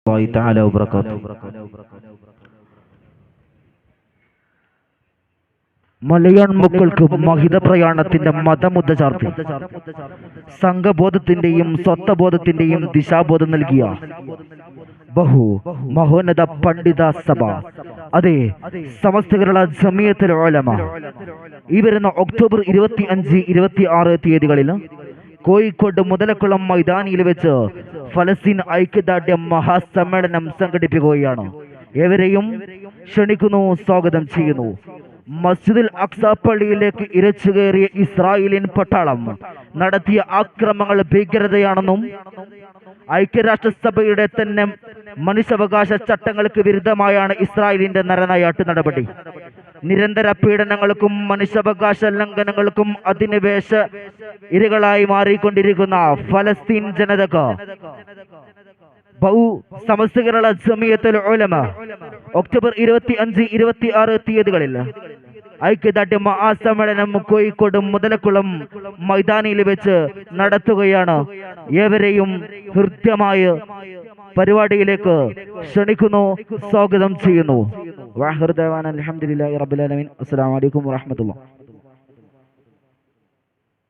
تعالى وبركاته. മലയാൺ മക്കൾക്ക് മഹിത പ്രയാണത്തിന്റെ മതമുദ്ര ചാർത്തി സംഘബോധത്തിന്റെയും സ്വത്വബോധത്തിന്റെയും ദിശാബോധം നൽകിയ ബഹു മഹോന്നത പണ്ഡിത സഭ, അതെ, സമസ്ത കേരള ജമിയത്തുൽ ഉലമ ഈ വരുന്ന ഒക്ടോബർ 25, 26 തീയതികളിൽ കോഴിക്കോട് മുതലക്കുളം മൈതാനിയിൽ വെച്ച് ഫലസ്തീൻ ഐക്യദാർഢ്യ മഹാസമ്മേളനം സംഘടിപ്പിക്കുകയാണ്. ഏവരെയും ക്ഷണിക്കുന്നു, സ്വാഗതം ചെയ്യുന്നു. മസ്ജിദുൽ അക്സ പള്ളിയിലേക്ക് ഇരച്ചുകയറിയ ഇസ്രായേലിയൻ പട്ടാളം നടത്തിയ ആക്രമണങ്ങൾ ഭീകരതയാണെന്നും ഐക്യരാഷ്ട്രസഭയുടെ തന്നെ മനുഷ്യാവകാശ ചട്ടങ്ങൾക്ക് വിരുദ്ധമായാണ് ഇസ്രായേലിന്റെ നരനായാട്ട് നടപടി. നിരന്തര പീഡനങ്ങൾക്കും മനുഷ്യാവകാശ ലംഘനങ്ങൾക്കും അധിനിവേശ ഇരകളായി മാറിക്കൊണ്ടിരിക്കുന്ന ഫലസ്തീൻ ജനതക്ക് സമസ്ത കേരള ജമിയത്തുൽ ഉലമ ഒക്ടോബർ 25, 26 തീയതികളിൽ ഐക്യദാർഢ്യ മഹാസമ്മേളനം കോഴിക്കോട് മുതലക്കുളം മൈതാനിയിൽ വെച്ച് നടത്തുകയാണ്. ഏവരെയും ഹൃദ്യമായ പരിപാടിയിലേക്ക് ക്ഷണിക്കുന്നു, സ്വാഗതം ചെയ്യുന്നു. വാഹിർ ദഅവാന അൽഹംദുലില്ലാഹി റബ്ബിൽ ആലമീൻ. അസ്സലാമു അലൈക്കും വറഹ്മത്തുള്ളാഹി.